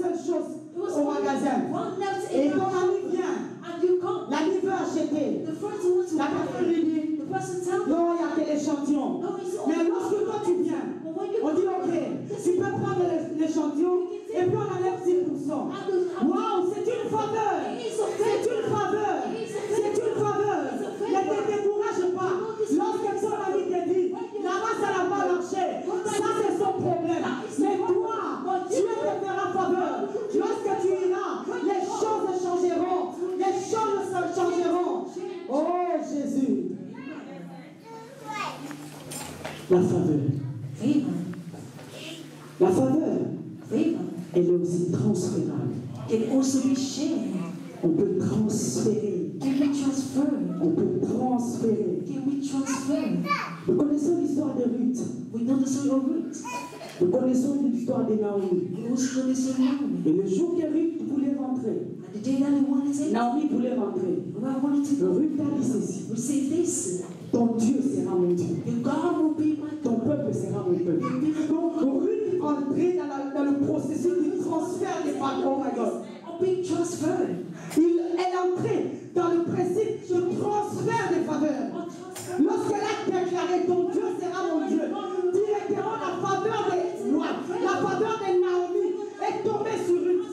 seule chose au magasin. Et ton ami vient. L'ami veut acheter. La personne lui dit, non, il y a que l'échantillon. Mais lorsque toi tu viens, on dit ok, tu peux prendre l'échantillon et puis on enlève 10%. Waouh, c'est une faveur. C'est une faveur. C'est une faveur. Ne te décourage pas. Lorsque ton ami te dit, là-bas ça n'a pas marché, ça c'est son problème. Mais toi, Dieu te fera faveur. Lorsque tu iras, les choses changeront. Les choses changeront. Oh Jésus. La faveur. La faveur, elle est aussi transférable. On peut transférer. On peut transférer. Nous connaissons l'histoire de Ruth. Nous connaissons l'histoire de Naomi. Et le jour que Ruth voulait rentrer, Naomi voulait rentrer. Ruth a dit ceci. Ton Dieu sera mon Dieu. Ton peuple sera mon peuple. Donc Ruth est entrée dans le processus du transfert des faveurs à God. Elle est entrée dans le principe de transfert des faveurs. Lorsqu'elle a déclaré ton Dieu sera mon Dieu, directement la faveur des lois, la faveur de Naomi est tombée sur Ruth.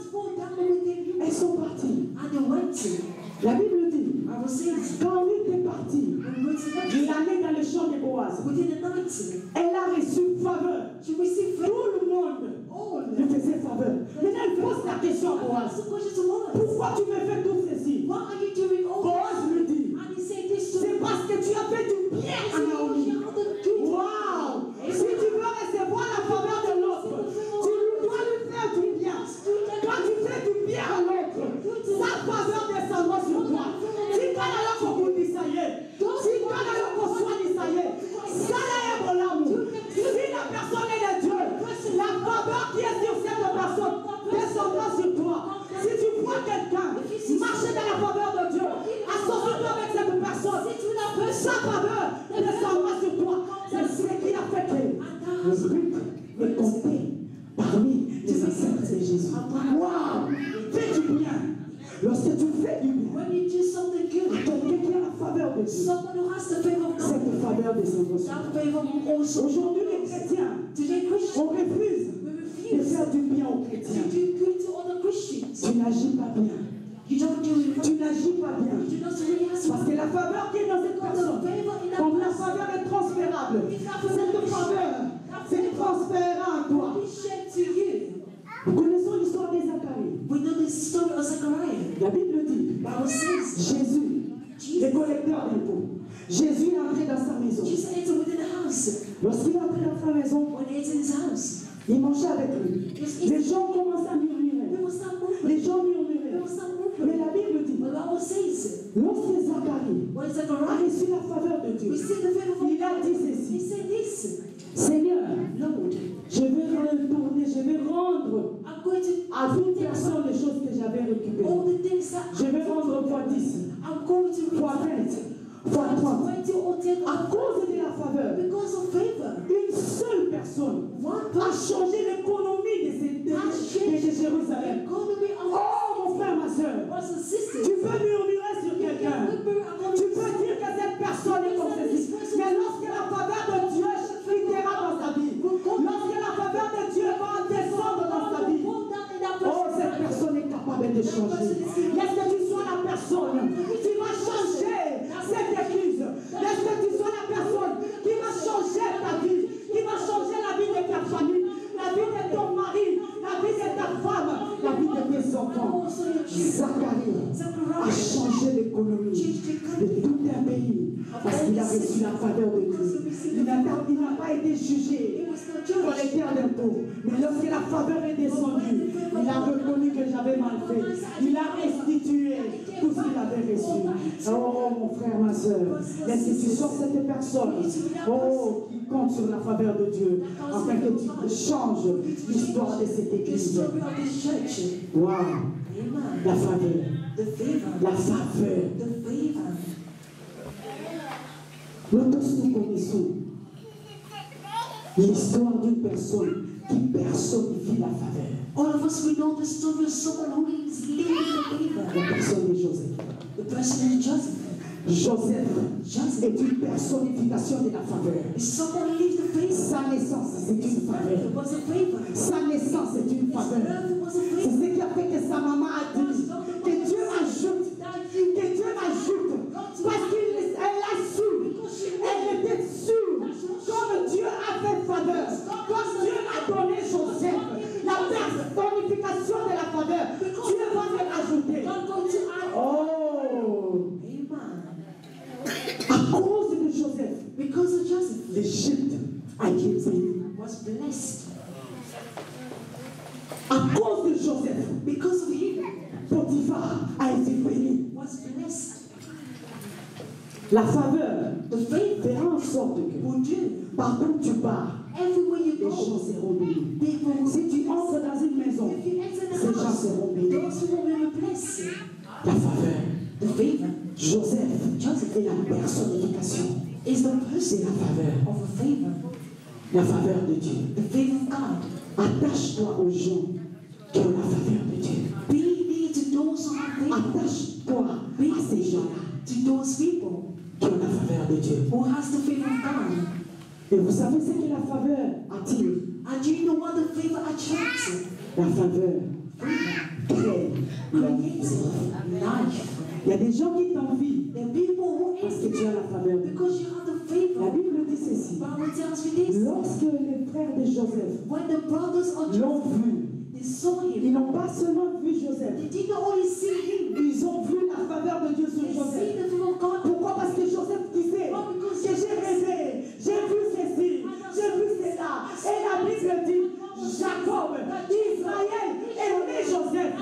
Elles sont parties. La Bible dit, quand Ruth est partie, il allait dans le champ de Boaz. Elle a reçu faveur. Tout le monde lui faisait faveur. Maintenant, elle pose la question à Boaz. Pourquoi tu me fais tout ceci? Boaz lui dit, c'est parce que tu as fait du bien à Naomi. Waouh! Si tu veux recevoir la faveur de l'autre, tu dois lui faire du bien. Quand tu fais du bien à l'autre, sa faveur descendra sur toi. Si toi là pour vous dit ça y est, si toi là pour soi dit ça y est, ça là est mon amour. Si la personne est de Dieu, la faveur qui est sur cette personne descendra sur toi. Si tu vois quelqu'un marcher dans la faveur de Dieu, associe-toi avec cette personne. Sa faveur descendra sur toi. C'est ce qui a fait que le but est compté parmi les ancêtres de Jésus. Waouh! Fais du bien. Lorsque tu fais du bien, quelqu'un qui a la faveur de Dieu, cette faveur descendra sur toi. Aujourd'hui, les chrétiens, on refuse de faire du bien aux chrétiens. Tu n'agis pas bien. Tu n'agis pas bien. Parce que la faveur qui est dans cette personne, comme la faveur est transférable, cette faveur, c'est transférable à toi. Nous connaissons l'histoire des Zacharie. La Bible dit, Jésus, le collecteur d'impôts, Jésus est entré dans sa maison. Lorsqu'il est entré dans sa maison, il mangeait avec lui. Les gens commencent à murmurer. Les gens murmuraient. Mais la Bible dit, lorsque Zacharie a reçu la faveur de Dieu, il a dit ceci: Seigneur, je vais retourner, je vais rendre à toute personne les choses que j'avais récupérées. Je vais rendre fois 10, fois 20, fois 30. À cause de la faveur, une seule personne a changé l'économie de Jérusalem. Oh mon frère, ma soeur, tu peux murmurer sur quelqu'un, tu peux dire que cette personne est comme ceci, mais lorsque la faveur de Dieu quittera dans sa vie, lorsque la faveur de Dieu va descendre dans sa vie, oh, cette personne est capable de changer. Laisse que tu sois la personne qui va changer cette église. Laisse que tu sois la personne qui va changer ta vie, qui va changer la vie de ta famille, la vie de ton mari, la vie de ta femme, la vie de tes enfants. Zacharie a changé l'économie de tout un pays parce qu'il a reçu la faveur de Dieu. Il n'a pas été jugé collecteur d'impôts, mais lorsque la faveur est descendue, il a reconnu que j'avais mal fait. Il a restitué tout ce qu'il avait reçu. Oh mon frère, ma soeur, laisse que tu sois cette personne, oh, qui compte sur la faveur de Dieu, afin que tu changes l'histoire de cette église. Wow. La faveur. La faveur. Nous tous nous connaissons l'histoire d'une personne qui personnifie la faveur. All of us, we know the story of someone who is living the favor. La personne de Joseph. The person is Joseph. Joseph est une personnification de la faveur. Someone lives the favor. Sa naissance, c'est une faveur. It was a favor. Sa naissance, c'est une faveur. C'est ce qui a fait que sa maman a dit que Dieu ajoute. Que Dieu ajoute. Parce qu'elle a su. Elle était sûre. Comme Dieu a fait faveur. Comme Dieu a donné Joseph. La personnification de la faveur. Dieu va me rajouter. Oh! À cause de Joseph, Because of Joseph, l'Égypte a été bénie. was blessed. À cause de Joseph, Because of him, Potiphar a été béni. was blessed. La faveur The favor fera en sorte que will do. partout où tu pars, Everywhere you les gens go, seront bénis. people will Si tu entres dans une maison, If you enter the ces gens house, seront bénis. those who will be blessed. La faveur. The favor Joseph est la personnification is the de person la faveur. of a favor. La faveur de Dieu. The favor of God. Attache-toi aux gens qui ont la faveur de Dieu. Be near to those who have favor. Attache-toi à ces gens-là To those people qui ont la faveur de Dieu. who has the favor of God. Et vous savez ce que la faveur attire? And do you know what the favor attracts? La faveur crée Creates life. Il y a des gens qui t'envient The people who parce hate que tu as la faveur de Dieu. because you have the La favor. Bible dit ceci. Bible tells me this. Lorsque les frères de Joseph When the brothers of l'ont Joseph, vu, they saw ils him. n'ont pas seulement vu Joseph, They did not only see him. ils ont vu la faveur de Dieu sur They see Joseph. the favor of God. Pourquoi? Parce que Joseph disait que j'ai rêvé, j'ai vu ceci, j'ai vu cela. Et la Bible dit, Jacob, Israël aimait Joseph.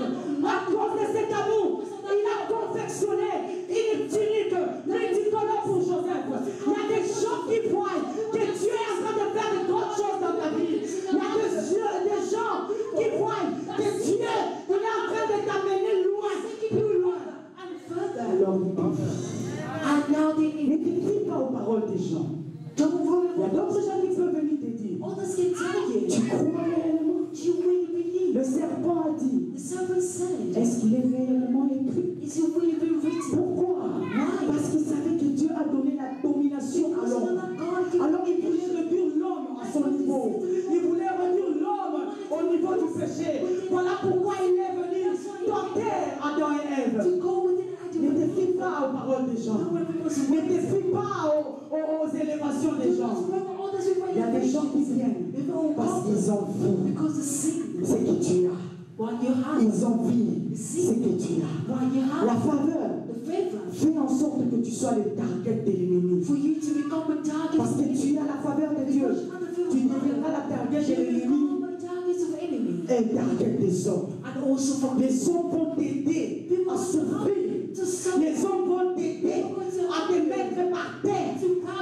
À cause de cet amour, il a confectionné une tunique multicolore pour Joseph. Il y a des gens qui croient que Dieu est en train de faire de grandes choses dans ta vie. Il y a des gens qui croient que Dieu il est en train de t'amener loin, plus loin. And further. Alors, il dit, And now they ne te fie pas aux paroles des gens. don't Il y a worry. d'autres gens qui peuvent venir te dire, Others can tell you. tu crois réellement? Do you really believe? Le serpent a dit, The servant said, est-ce qu'il est réellement écrit? is it really been written? Pourquoi? Parce qu'il savait que Dieu a donné la domination à Because l'homme. God gave Alors il voulait réduire l'homme à son niveau. Il voulait réduire l'homme au niveau du péché. Voilà pourquoi il est venu tenter Adam et Ève. to go within Ne Adam. te fie pas aux paroles des gens. Ne te fie pas aux élévations des gens. Il y a des gens qui viennent parce qu'ils ont vu Because the sin, ce que tu as. what you have, Ils ont vu ce que tu as. what you La have, faveur the favor, fait en sorte que tu sois le target de l'ennemi. for you to become a target Parce of que the tu enemy. as la faveur de Dieu. Tu deviendras la target de You l'ennemi become a target of the enemy. et un target des hommes. And also from Les hommes vont t'aider à souffrir. to suffer. Les hommes vont t'aider à te mettre par terre.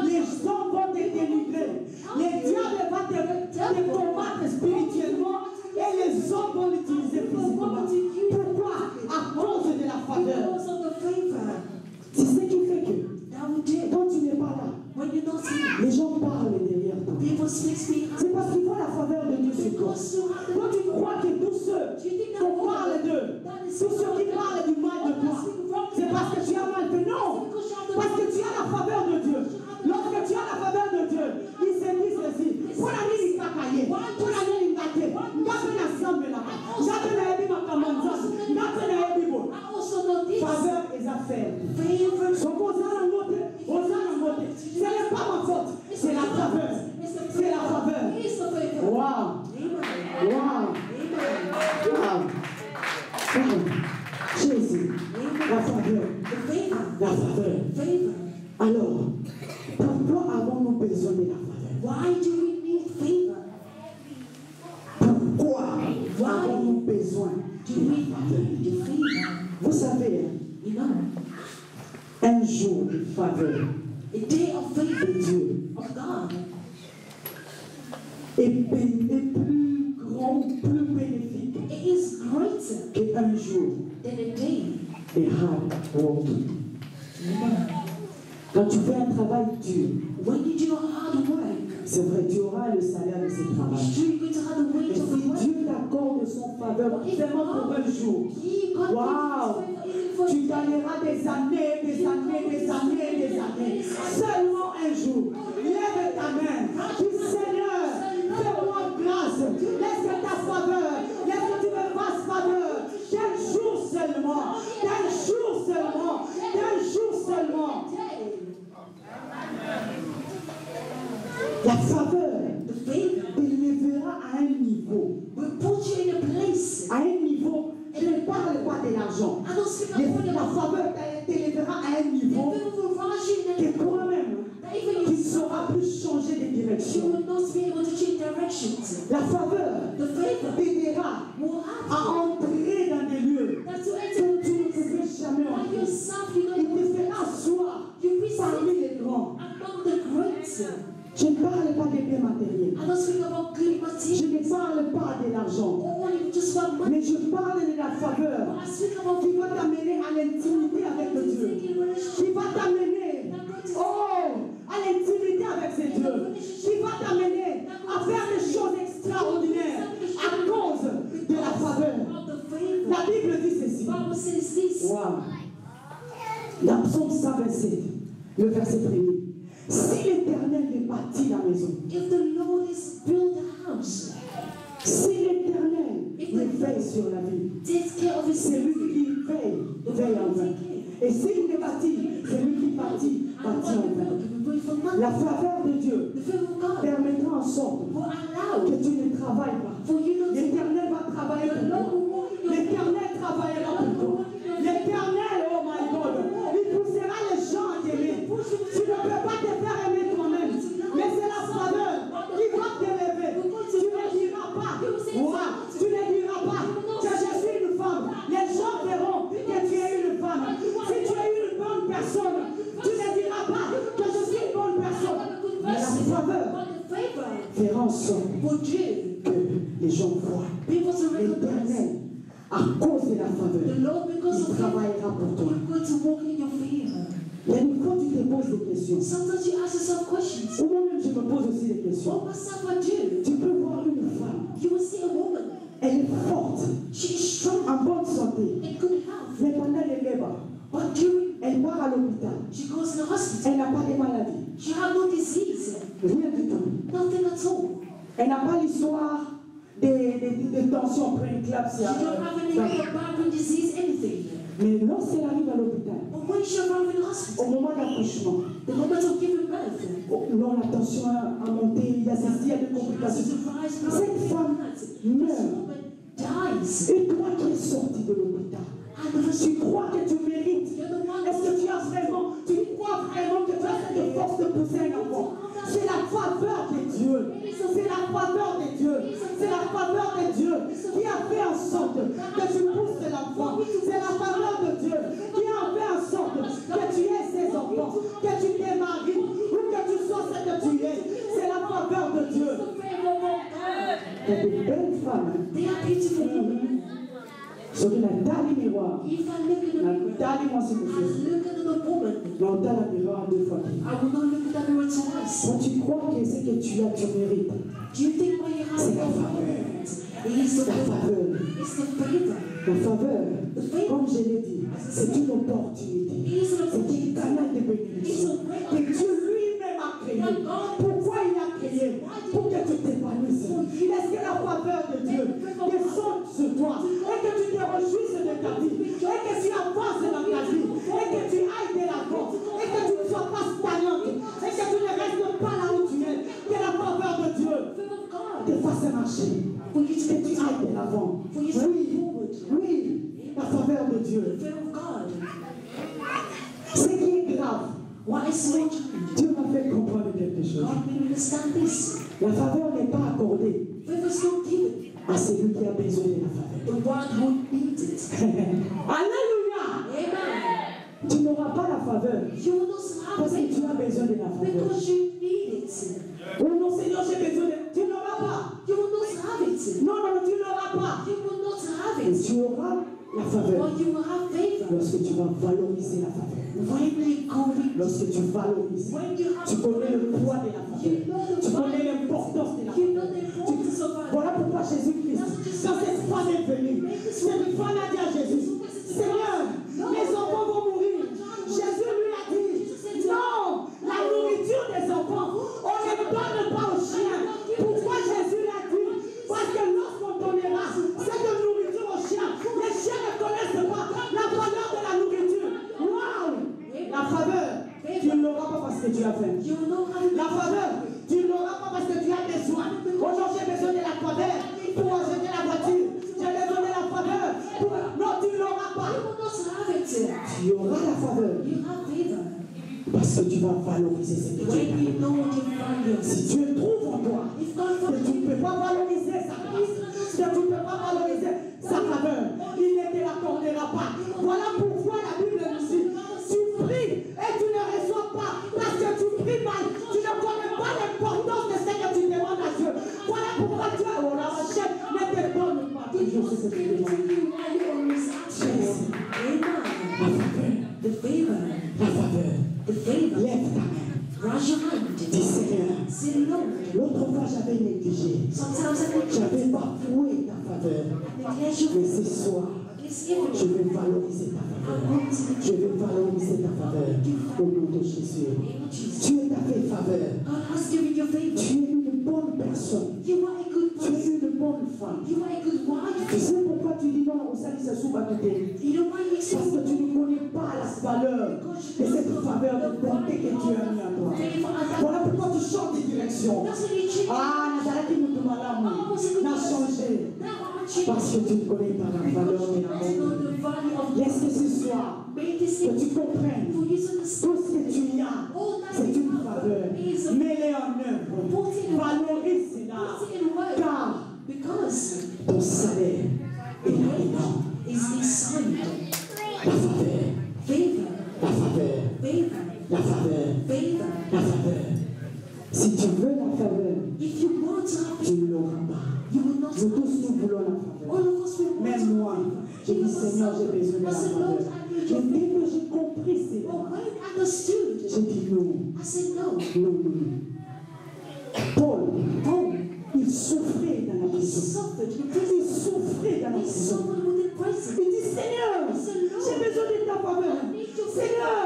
Les hommes vont te délivrer. Les diables vont te combattre spirituellement et les hommes vont l'utiliser physiquement. Pourquoi? À cause de la faveur. Because of the favor C'est ce qui fait que that we did. quand tu n'es pas là, When you're not here, les gens parlent derrière toi. people speak behind. C'est parce qu'ils voient la faveur de Dieu sur toi. Because you have the Toi, tu crois que tous ceux qu'on parle d'eux, tous ceux qui parlent du mal de toi, c'est parce que tu as mal fait. Non! Parce que tu as la faveur de Dieu. Lorsque tu as la faveur de Dieu, il se dit ceci. Pour la nuit, il va cailler. Pour la nuit, il va cailler. Il va faire ensemble là-bas. J'appelle la Ebi Makamanza. J'appelle la Ebi Bo. I also know this. Faveur et affaires. Favor. Donc, aux âmes, ce n'est pas ma faute. C'est la faveur. C'est la faveur. It's the favor. Wow! Amen. Wow! Amen. Wow! Jésus, la faveur, The favor. la faveur. Favor. Alors, pourquoi avons-nous besoin de la faveur? Why do we need favor? Pourquoi avons-nous besoin Do de we la faveur? need the favor? Vous savez, You know, un jour de faveur a day of favor de Dieu of God est plus grand, plus bénéfique it is greater qu'un jour than a day. de hard working. You know, Quand tu fais un travail dur, when you do hard work, C'est vrai, tu auras le salaire de ce travail. Mais si Dieu t'accorde son faveur, seulement pour un jour, waouh, tu gagneras des années, des années, des années, des années. Seulement un jour. Lève ta main. Dis Seigneur, fais-moi grâce. Laisse que ta faveur, laisse que tu me fasses faveur. D'un jour seulement. D'un jour seulement. D'un jour seulement. La faveur t'élèvera à un niveau. À un niveau, je ne parle pas de l'argent. La faveur t'élèvera à un niveau que toi-même, tu ne sauras plus changer de direction. La faveur t'aidera à entrer dans des lieux où tu ne pouvais jamais entrer. Il te fera asseoir parmi les grands. Je ne parle pas des biens matériels. Je ne parle pas de l'argent. Mais je parle de la faveur qui va t'amener à l'intimité avec Dieu. Qui va t'amener à l'intimité avec ces dieux. Qui va t'amener à faire des choses extraordinaires à cause de la faveur. La Bible dit ceci. Wow. Dans Psaume 127, le verset 1er. Si l'Éternel bâtit la maison, si l'Éternel veille sur la vie, c'est lui qui veille en vain. Et s'il ne bâtit, c'est lui qui bâtit en vain. La faveur de Dieu permettra en sorte que tu ne travailles pas. L'Éternel va travailler pour toi. L'Éternel travaillera pour toi. L'Éternel, oh my God, il poussera les gens à t'aimer. Tu ne peux pas te faire aimer toi-même. Mais c'est la faveur qui va t'élever. Tu ne diras pas, tu ne diras pas que je suis une femme. Les gens verront que tu es une femme. Si tu es une bonne personne, tu ne diras pas que je suis une bonne personne. Mais la faveur fera en sorte que les gens voient l'Éternel. À cause de la faveur, il travaillera pour toi. Il y a une fois tu te poses des questions. Ou moi-même je me pose aussi des questions. Tu peux voir une femme. Elle est forte, en bonne santé. Mais pendant les labors, elle part à l'hôpital. Elle n'a pas de maladie. Rien du tout. Elle n'a pas l'histoire des tensions prééclampsie. Mais lorsqu'elle arrive à l'hôpital, au moment d'accouchement, la tension a monté, il y a des complications. Cette femme meurt. Et toi qui es sorti de l'hôpital, tu crois que tu mérites? Est-ce que tu crois vraiment que tu as cette force de pousser un enfant? C'est la faveur de Dieu. C'est la faveur de Dieu. C'est la faveur de Dieu qui a fait en sorte que tu pousses l'enfant. C'est la faveur de Dieu qui a fait en sorte que tu aies ces enfants, que tu t'es marié ou que tu sois ce que tu es. C'est la faveur de Dieu. Il y a de belles femmes. Sur la taille miroir. La taille moi c'est non, dans la miroir deux fois. Quand tu crois que ce que tu as, tu mérites. C'est la faveur. La faveur, comme je l'ai dit, c'est une opportunité. C'est un canal de bénédiction que Dieu lui-même a créé. Pourquoi il a créé? Pour que tu t'épanouisses. Est-ce que la faveur de Dieu descende sur toi et que tu te réjouisses de ta vie et que tu avances dans ta vie et que tu ailles de l'avant et que tu ne sois pas stagnante et que tu ne restes pas là où tu es? Que la faveur de Dieu te fasse marcher. Que tu ailles de l'avant. Oui, la faveur de Dieu. Ce qui est grave, Dieu m'a fait comprendre quelque chose. La faveur n'est pas accordée à celui qui a besoin de la faveur. Alléluia. Tu n'auras pas la faveur parce que tu as besoin de la faveur. Oh non, Seigneur, j'ai besoin de... Tu n'auras pas. Non, tu n'auras pas. Et tu auras la faveur. Or you will have favor. Lorsque tu vas valoriser la faveur. When you go with, Lorsque tu valorises, when you have tu connais le poids de la faveur. Tu connais l'importance de la you know faveur. the importance of our Voilà pourquoi Jésus-Christ, quand cette femme est venue, cette femme a dit à Jésus, Seigneur, mes enfants vont mourir. Jésus lui a dit, non, la nourriture des enfants, on ne donne pas aux chiens. Pourquoi Jésus l'a dit? Parce que lorsqu'on donnera cette nourriture aux chiens, les chiens ne connaissent pas la valeur de la nourriture. Waouh! La faveur, tu ne l'auras pas parce que tu as faim. La faveur, tu ne l'auras pas parce que tu as besoin. Aujourd'hui, j'ai besoin de la faveur pour acheter la voiture. J'ai besoin de la faveur pour... Non, tu ne l'auras pas. Tu auras la faveur parce que tu vas valoriser ce que tu as. Si Dieu trouve en toi que tu ne peux pas valoriser sa grâce, que tu ne peux pas valoriser sa faveur, il ne te l'accordera pas. Voilà pourquoi la Bible nous dit, tu pries et tu ne reçois pas parce que tu pries mal. Tu ne connais pas l'importance de ce que tu demandes à Dieu. Voilà pourquoi Dieu, oh la recherche, ne te donne pas toujours ce que tu demandes. The favor. La faveur. The favor. Lève ta main. Raise your hand. Dis Seigneur. Say Lord. L'autre fois j'avais négligé. J'avais bafoué ta faveur. Mais ce soir, je vais valoriser ta faveur. Je vais valoriser ta faveur. Au nom de Jésus. Dieu t'a fait faveur. God has given you favor. Tu es une bonne personne. You are a good Tu es person. une bonne femme. You are a good wife. Tu sais pourquoi tu dis non au salut se sous You don't mind parce que tu ne connais pas la valeur de cette faveur de bonté que Dieu a mis en toi. Voilà pourquoi tu chantes des directions. Ah, Nazareth nous demande l'amour. N'a changé. Parce que tu ne connais pas la valeur de l'amour. Laisse que ce soir, que tu comprennes tout ce que tu as, c'est une faveur. Mets-les en œuvre. Valorise cela. Car ton salaire est énorme. La faveur. La faveur. La faveur. La faveur. Si tu veux la faveur, tu ne l'auras pas. Nous tous nous voulons la faveur. Même moi, j'ai dit Seigneur, j'ai besoin de la faveur. Et dès que j'ai compris cela, j'ai dit non. Non. Paul, il souffrait dans la prison. Il souffrait dans la prison. Il dit Seigneur, j'ai besoin de ta faveur. Seigneur,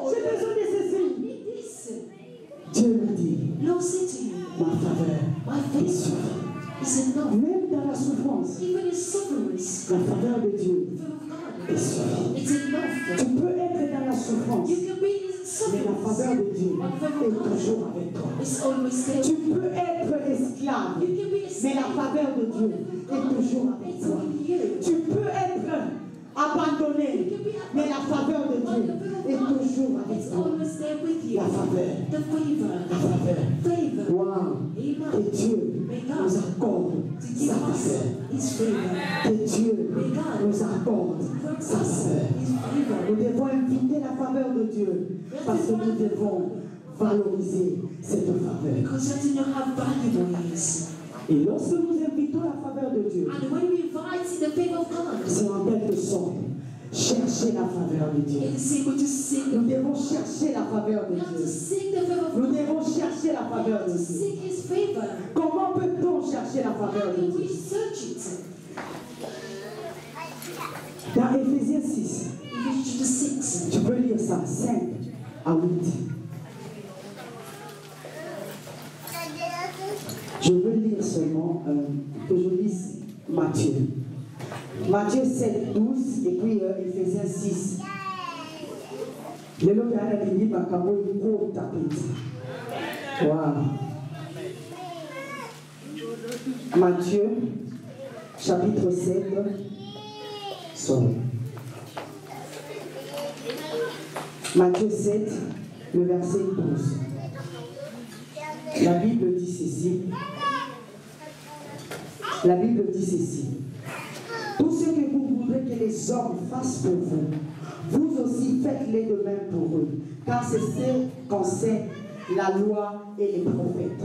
j'ai besoin de ceci. Dieu lui dit, ma faveur est suffisante. Même dans la souffrance, la faveur de Dieu est suffisante. Tu peux être dans la souffrance, mais la faveur de Dieu est toujours avec toi. Tu peux être esclave, mais la faveur de Dieu est toujours avec toi. Tu peux être abandonné, mais la faveur de Dieu est toujours avec toi. La faveur. Wow. Que Dieu nous accorde sa faveur. Que Dieu nous accorde sa faveur. Nous devons inviter la faveur de Dieu parce que nous devons valoriser cette faveur. Et lorsque nous invitons la faveur de Dieu, c'est en quelque sorte chercher la faveur de Dieu. Nous devons chercher la faveur de Dieu. Nous devons chercher la faveur de Dieu. Comment peut-on chercher la faveur de Dieu? Dans Éphésiens 6, tu peux lire ça, 5 à 8. Je veux lire seulement que je lise Matthieu. Matthieu 7, 12 et puis Éphésiens 6. Wow. Matthieu, chapitre 7. Matthieu 7, le verset 12. La Bible dit ceci. La Bible dit ceci. Tout ce que vous voudrez que les hommes fassent pour vous, vous aussi faites-les de même pour eux, car c'est ce qu'enseigne la loi et les prophètes.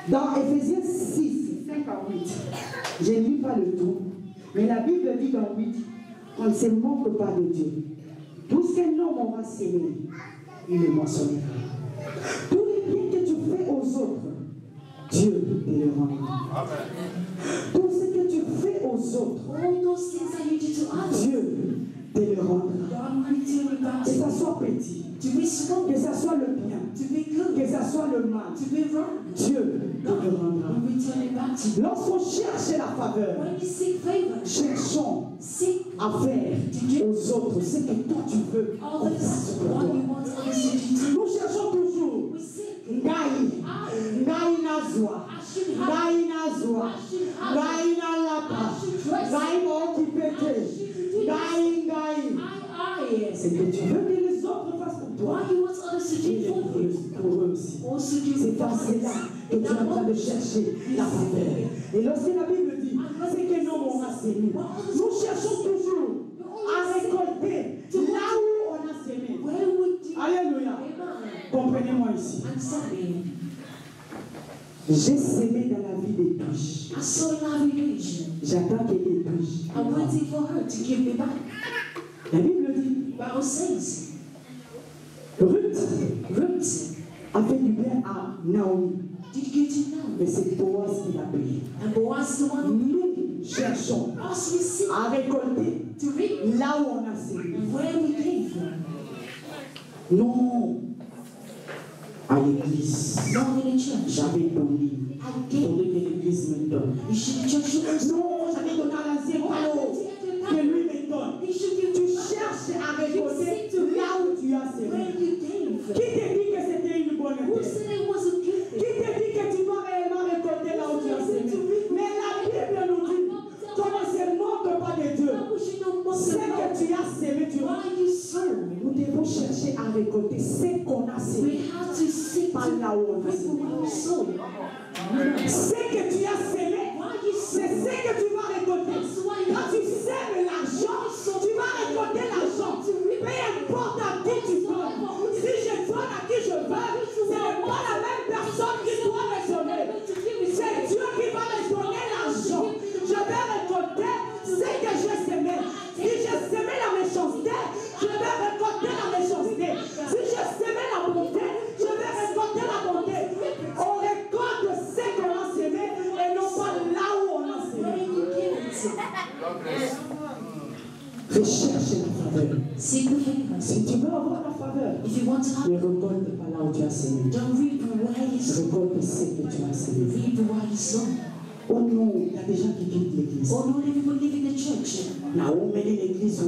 Dans Éphésiens 6, 5 à 8, je ne lis pas le tout, Mais la Bible dit dans 8, on ne se moque pas de Dieu. Tout ce qu'un homme aura sémé, il le mentionnera. Tous les biens que tu fais aux autres, Dieu te le rendra. Tout ce que tu fais aux autres, Dieu te le rendra. Que ça soit petit, que ça soit le bien, que ça soit le mal, Dieu te le rendra. Lorsqu'on cherche la faveur, cherchons à faire aux autres ce que toi tu veux. Nous cherchons toujours Ngai nazwa, Ngai nazwa, Ngai nalapa, Ngai mokipete, Ngai. C'est que tu veux que les autres fassent pour toi. Pour eux aussi. C'est dans cela que tu es en train de chercher la faveur. Et lorsque la Bible dit, c'est que nous on a sémé. Nous cherchons toujours à récolter là où on a sémé. Alléluia. Comprenez-moi ici. J'ai sémé dans la vie des touches. J'attends qu'elle dépouche. La Bible dit, Ruth a fait du bien à Naomi. Mais c'est Boaz qui l'a payé. Nous cherchons à récolter là où on a sémé. Non. À l'église, j'avais donné pour que l'église me donne. Non, j'avais donné à l'ancien palo que lui me donne. Tu cherches à récolter là où tu as sémé. Qui te dit que c'était une bonne idée? Qui te dit que tu dois réellement récolter là où tu as sémé? Mais la Bible nous dit qu'on ne se moque pas de Dieu. Ce que tu as sémé, tu as. Nous devons chercher à récolter ce qu'on a sémé. Pas là où on a sémé. Ce que tu as sémé, c'est ce que tu vas récolter. Quand tu sèmes l'argent, tu vas récolter l'argent. Peu importe à qui tu donnes. Si je donne à qui je veux, ce n'est pas la même personne qui doit me donner. C'est Dieu qui va me donner l'argent. Je vais récolter ce que j'ai sémé. Si j'ai sémé la méchanceté, je vais récolter la méchanceté. Si j'ai sémé la bonté, je vais récolter la bonté. On récolte ce qu'on a sémé et non pas là où on a sémé. Recherche la faveur. Si tu veux avoir la faveur, ne récolte pas là où tu as sémé. Récolte ce que tu as sémé. Oh non, il y a des gens qui quittent l'église. Oh no, people leaving the church. L'église, I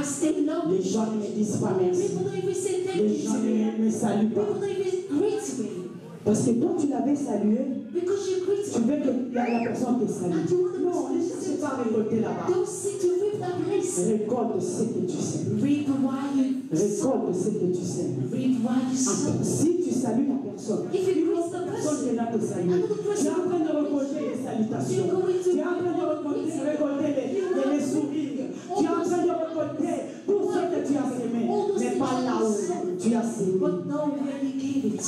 stay long. les gens ne me disent pas merci. People don't even say thank Les you gens to me. ne me saluent pas. People don't even greet me. Parce que quand tu l'avais salué, Because you greet tu me. veux que la personne te salue. And you want the Non, person ne to cherche say pas à to me. récolter là-bas. Don't seek to reap that place. Récolte ce que tu sais. Reap why you sow. Récolte ce que tu sais. Reap why you sow. Si tu salues la personne, If you greet the personne person, qui va te saluer. Tu es en train de récolter les salutations. Tu es en train de récolter les sourires. Tu es en train de récolter tout ce que tu as sémé. Mais pas là où tu as sémé. but know where you gave it to.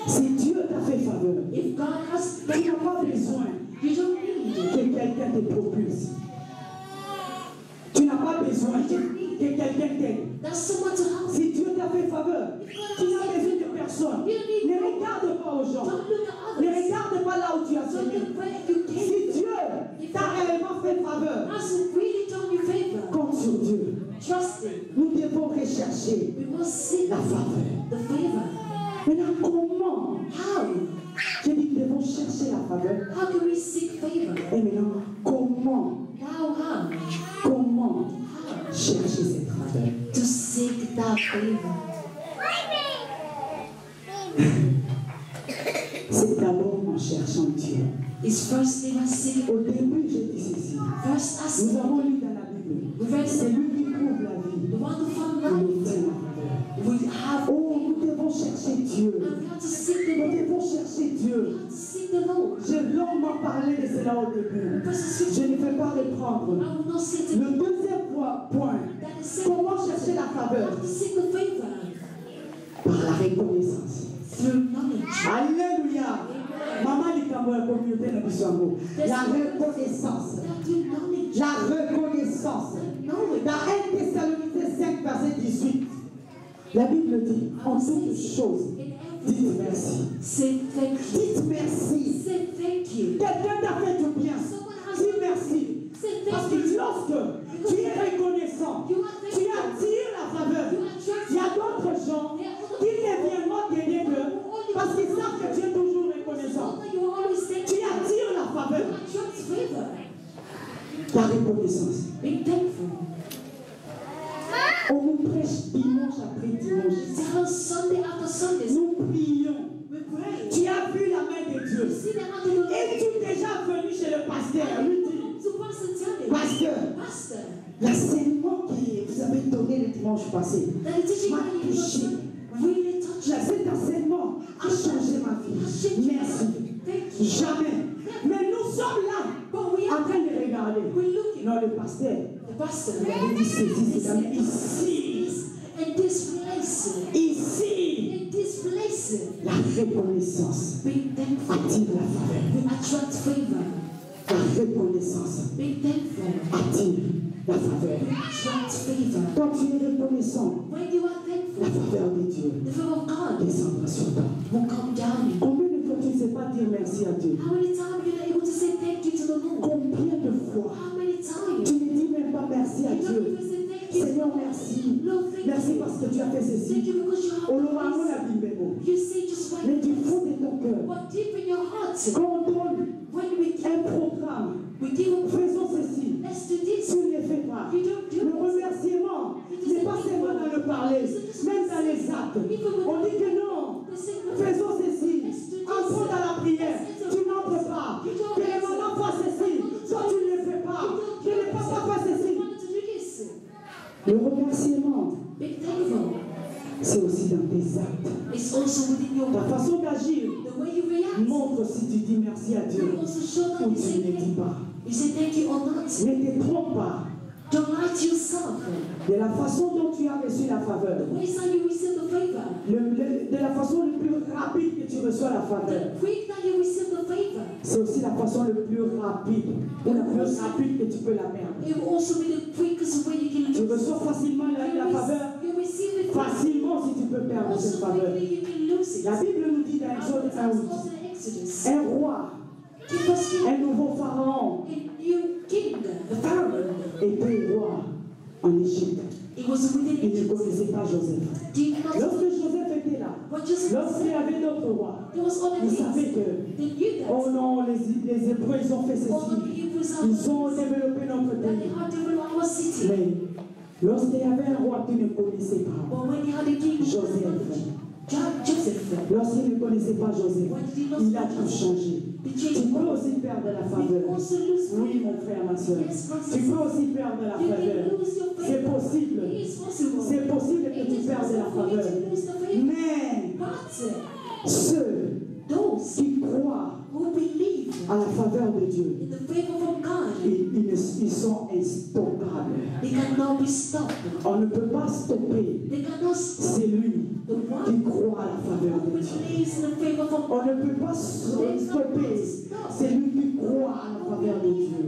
Si Dieu t'a fait faveur, If God has tu n'as pas besoin you don't need que quelqu'un te propulse. Tu n'as pas besoin que quelqu'un t'aide. That's someone to help. Si Dieu t'a fait faveur, tu n'as besoin de personne. Ne regarde pas aux gens. Don't look at Ne others. regarde pas là où tu as Don't sémé. look where you Si came. Dieu t'a réellement fait faveur, Has really done you favor. compte sur Dieu. Trust Him. Nous devons rechercher We must seek la faveur. the favor. Maintenant, comment? How? J'ai dit que nous devons chercher la faveur. How can we seek favor? Et maintenant, comment? How? Comment How? chercher cette faveur? To seek that favor. C'est d'abord en cherchant Dieu. It's first thing I seek. Au début, j'ai dit ceci. First I seek Nous avons lu dans la Bible. C'est lui qui prouve la vie. the wonderful Il life. nous donne la faveur. We have. Oh, nous devons chercher Dieu. And we have to seek the Nous Lord. devons chercher Dieu. We have to seek the Lord. J'ai longuement parlé de cela au début. Je ne vais pas reprendre. I will not seek the Le deuxième point, That is seek. comment chercher la We faveur? have to seek the favor Par la reconnaissance. through knowledge. Alléluia. Maman dit La reconnaissance. La reconnaissance. Dans 1 Thessaloniciens 5, verset 18, la Bible dit, en toutes choses, dites merci. Dites merci. Quelqu'un t'a fait du bien. Dis merci. Parce que lorsque tu es reconnaissant, tu attires la faveur. Il y a d'autres gens qui ne viendront t'aider que parce qu'ils savent que tu es toujours reconnaissant. Tu attires la faveur. La reconnaissance. On nous prêche dimanche après dimanche. Nous prions. Tu as vu la main de Dieu. Et tu es déjà venu chez le pasteur. Lui dit, pasteur, l'enseignement que vous avez donné le dimanche passé m'a touché. Cet enseignement a changé ma vie. Merci. Jamais. Mais nous sommes là en train de regarder. Non, le pasteur. Il avait dit ceci, ici, la reconnaissance attire la faveur. La reconnaissance attire la faveur. Quand tu es reconnaissant, la faveur de Dieu descendra sur toi. Combien de fois tu ne sais pas dire merci à Dieu? Combien de fois tu ne dis même pas merci à Dieu? Seigneur, merci. Merci parce que tu as fait ceci. Mais du fond de ton cœur, quand on donne un programme, faisons ceci. Tu ne le fais pas. Le remerciement n'est pas seulement dans le parler, même dans les actes. On dit que non, faisons ceci. Entrons dans la prière. Tu n'entres pas. Que les mamans fassent ceci. Toi, tu ne le fais pas. Que les papas fassent ceci. Le remerciement, c'est aussi dans tes actes. Ta façon d'agir montre si tu dis merci à Dieu ou tu ne le dis pas. Ne te trompe pas. Don't lie to yourself. De la façon dont tu as reçu la faveur. The ways that you receive the favor. De la façon la plus rapide que tu reçois la faveur. The quick that you receive the favor. C'est aussi la façon la plus rapide ou la plus rapide que tu peux la perdre. It will also be the quickest way you can lose. Tu reçois facilement la faveur. You receive it facilement si tu peux perdre cette faveur. La Bible nous dit dans Exode 1, un roi, un nouveau pharaon, était roi en Égypte. Il ne connaissait pas Joseph. Lorsque Joseph était là, lorsqu'il y avait d'autres rois, il savait que, oh non, les Hébreux, ils ont fait ceci. Ils ont développé notre pays. Mais lorsqu'il y avait un roi qui ne connaissait pas Joseph, lorsqu'il ne connaissait pas Joseph, il a tout changé. Tu peux aussi perdre la faveur. Oui, mon frère, ma soeur. Tu peux aussi perdre la faveur. C'est possible. C'est possible que tu perdes la faveur. Mais ceux qui croient à la faveur de Dieu, ils sont instoppables. On ne peut pas stopper celui qui croit à la faveur de Dieu. On ne peut pas stopper celui qui croit à la faveur de Dieu.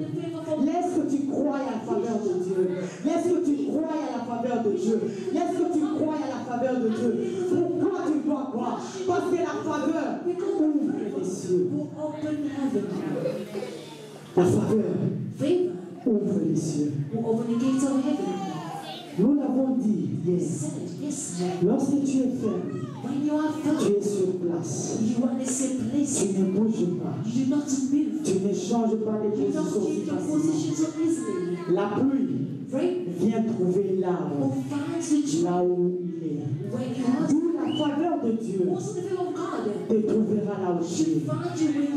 Laisse que tu crois à la faveur de Dieu. Laisse que tu crois à la faveur de Dieu. Laisse que tu crois à la faveur de Dieu. Pourquoi tu dois croire? Parce que la faveur ouvre les cieux. La faveur ouvre les cieux. Nous l'avons dit hier. Lorsque tu es ferme, tu es sur place. Tu ne bouges pas. Tu ne changes pas de position si facilement. La pluie vient trouver l'arbre là où il est. D'où la faveur de Dieu te trouvera là où tu es.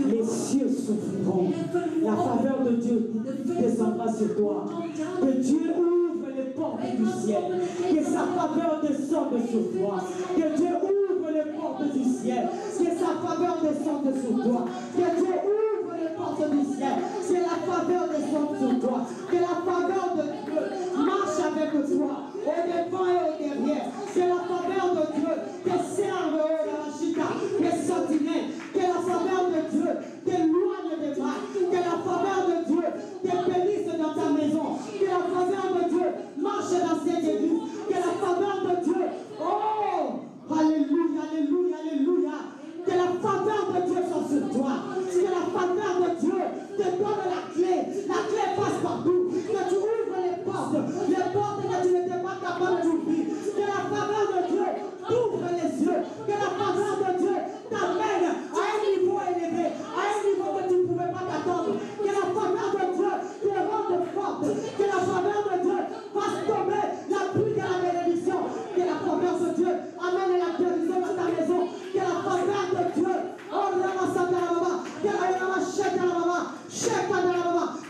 Les cieux s'ouvriront. La faveur de Dieu descendra sur toi. Que Dieu ouvre les portes du ciel. Que sa faveur descende sur toi. Que Dieu ouvre les portes du ciel. Que sa faveur descende sur toi. Que Dieu ouvre les portes du ciel. Que la faveur descende sur toi. Que la faveur de Dieu marche avec toi. Au devant et au derrière. Que la faveur de Dieu te serve dans la chita. Que sentinelle. Que la faveur de Dieu te les portes que tu n'étais pas capable d'ouvrir. Que la faveur de Dieu t'ouvre les yeux. Que la faveur de Dieu t'amène à un niveau élevé, à un niveau que tu ne pouvais pas t'attendre. Que la faveur de Dieu te rende forte. Que la faveur de Dieu fasse tomber la pluie de la bénédiction. Que la faveur de Dieu amène la guérison dans ta maison. Que la faveur de Dieu, oh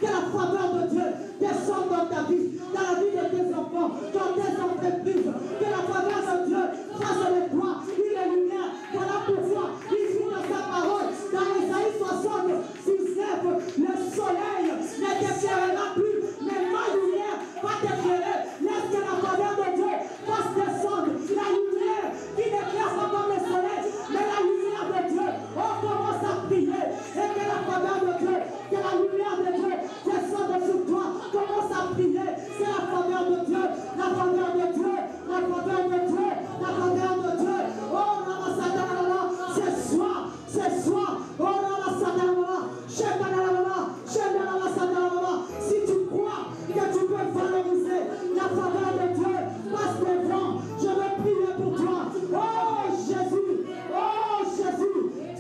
que la faveur de Dieu descende dans ta vie, dans la vie de tes enfants, dans tes entreprises. Que la faveur de Dieu fasse de toi une lumière. Voilà pourquoi il dit dans sa parole, dans Isaïe 60, 19, le soleil ne t'éclairera plus, mais ma lumière va t'éclairer. Laisse que la faveur de Dieu fasse descendre la lumière qui n'éclaire pas comme le soleil, mais la lumière de Dieu. On commence à prier et que la faveur de Dieu, que la lumière de Dieu descende sur toi. Commence à prier. C'est la faveur de Dieu, la faveur de Dieu, la faveur de Dieu, la faveur de Dieu. Oh, Ramasatanama, c'est soir. Oh, Ramasatanama, Shetanama. Si tu crois que tu peux valoriser la faveur de Dieu, passe devant. Je veux prier pour toi. Oh, Jésus.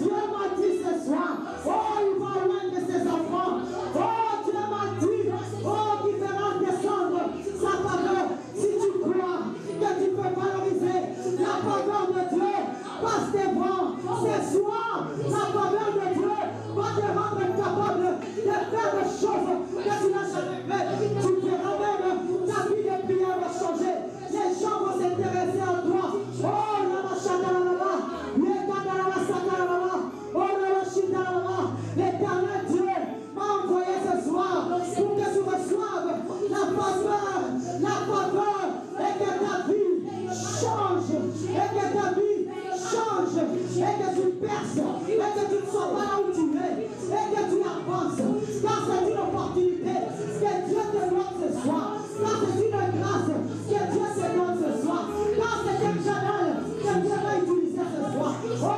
Dieu m'a dit ce soir. Oh, il va loin de ses enfants. Oh, Dieu m'a dit. Oh, qu'il fera descendre sa faveur. Si tu crois que tu peux valoriser la faveur de Dieu, passe devant. Ce soir, la faveur de Dieu va te rendre capable de faire des choses que tu n'as jamais fait. Tu verras même ta vie de prière va changer. Les gens vont s'intéresser à toi. Oh, l'Éternel Dieu m'a envoyé ce soir pour que tu reçoives la faveur et que ta vie change, et que tu perces, et que tu ne sois pas là où tu es, et que tu avances, car c'est une opportunité que Dieu te donne ce soir, car c'est une grâce que Dieu te donne ce soir, car c'est un canal que Dieu va utiliser ce soir. Oh,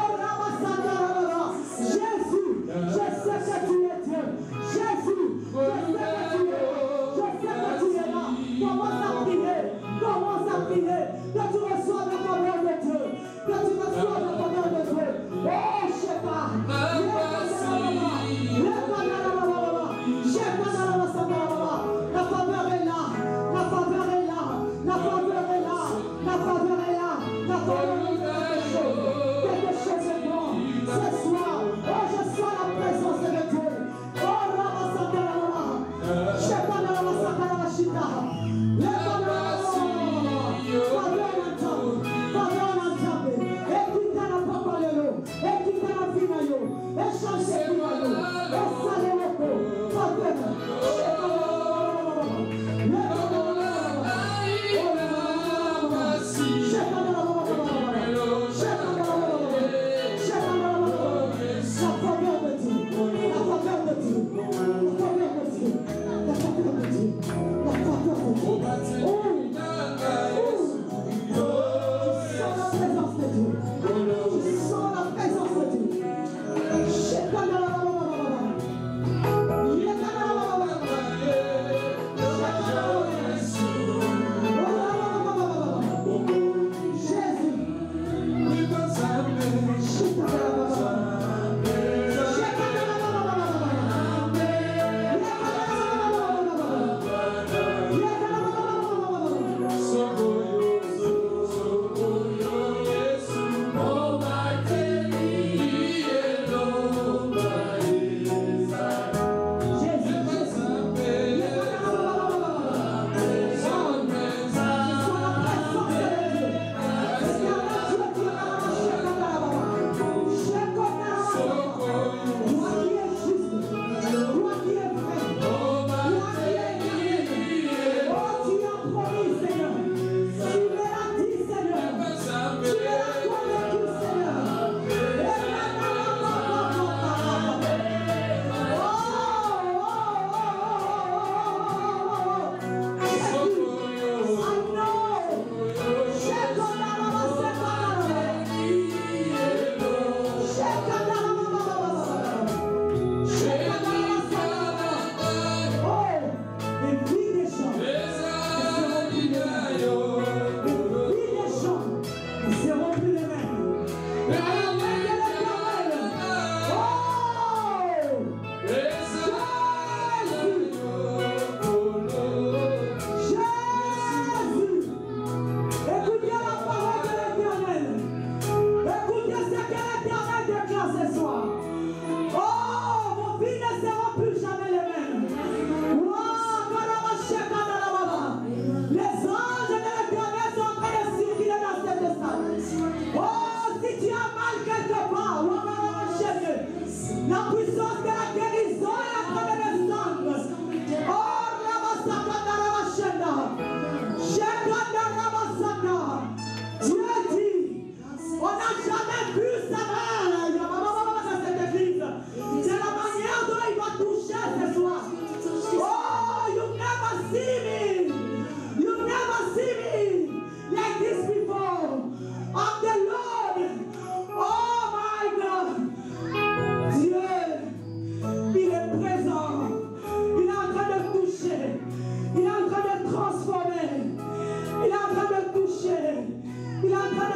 Jésus, je sais que tu es Dieu. Jésus, je sais que tu es là. Commence à prier, que tu reçoives la faveur de Dieu, que tu reçoives la faveur de Dieu. Oh, je sais pas. La faveur est là, la faveur est là, la faveur est là, la faveur est là, la faveur est là. Quelque chose est bon. Ce soir, oh, je sens la présence de Dieu. Oh, Ramasakarama, Shepanama Sakarama Shita. La faveur de Dieu.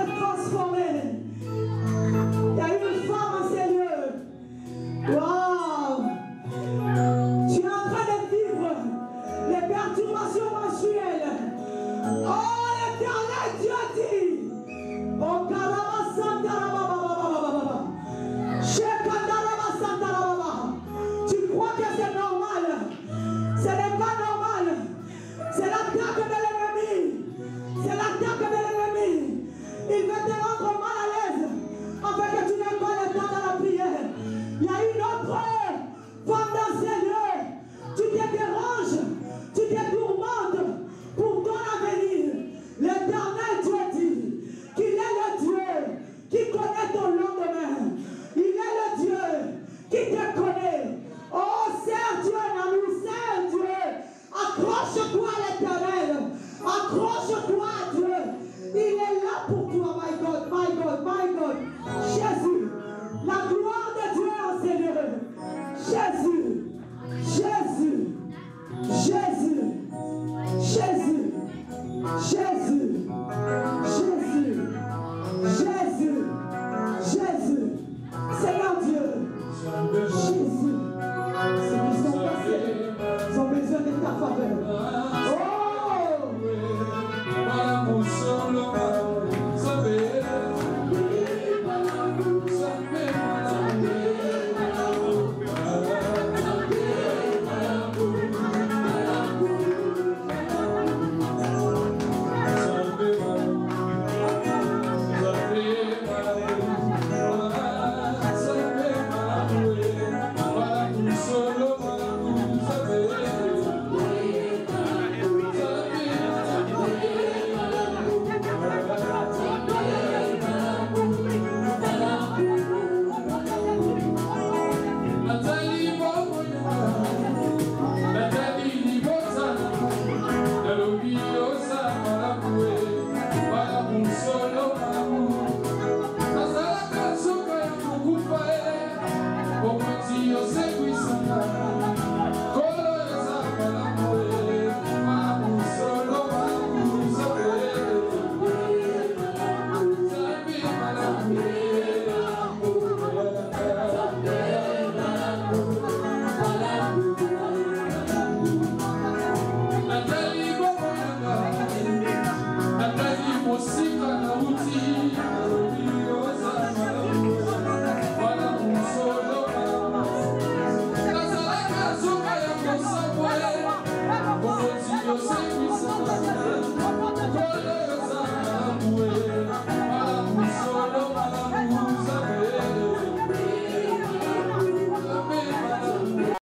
être transformé. Il y a une femme en ces lieux. Waouh! Tu es en train de vivre les perturbations mensuelles. Oh, l'Éternel Dieu dit. Oh, tu crois que c'est normal? Ce n'est pas normal. C'est l'attaque de l'ennemi. C'est l'attaque de l'ennemi. Il veut te rendre mal à l'aise afin que tu n'aies pas le temps dans la prière. Il y a une autre femme dans ces lieux. Tu te déranges, tu te tourmentes pour ton avenir. L'Éternel Dieu dit qu'il est le Dieu qui connaît ton lendemain. Il est le Dieu qui te connaît. Oh, sers Dieu, Nanou, sers Dieu. Accroche-toi à l'Éternel. Accroche-toi à Dieu. Il est là pour toi, my God, my God, my God. Jésus, la gloire de Dieu en ces lieux. Jésus, Jésus, Jésus, Jésus, Jésus.